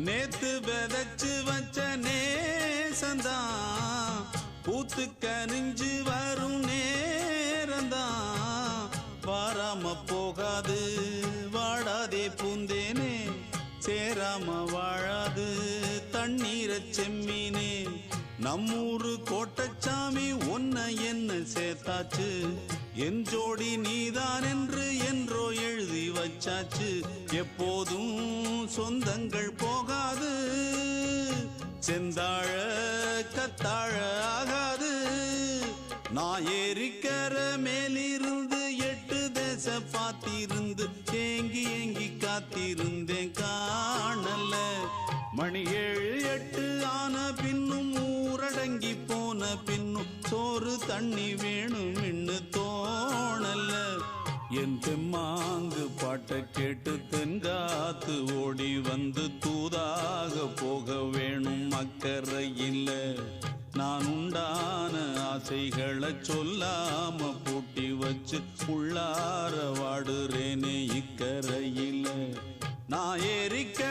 நேத்து விதைச்சு வச்ச நேசந்தான் பூத்து கனிஞ்சு வரும் நேரந்தான் வாராம போகாது வாடாதே பூந்தேனே சேராம வாழாது தண்ணீரை செம்மீனே நம்மூரு கோட்டச்சாமி ஒன்ன என்ன சேர்த்தாச்சு என் ஜோடி நீதான் என்று என்றோ எழுதி வச்சாச்சு எப்போதும் சொந்தங்கள் போகாது செந்தாழ கத்தாழ ஆகாது நான் ஏறிக்கர மேலிருந்து 8 தேச பார்த்திருந்து ஏங்கி ஏங்கி காத்திருந்தேன் காணல மணி 7 8 ஆன பின்னும் ஊரடங்கி போன பின்னும் சோறு தண்ணி வேணும் இன்னு தோணல என் தெம்மாங்கு பாட்டை கேட்டு தென்காத்து ஓடி வந்து தூதாக போக வேணும் அக்கறையில் நான் உண்டான ஆசைகளை சொல்லாம பூட்டி வச்சு உள்ளார வாடுறேனே இக்கரையில் நான் ஏறிக்க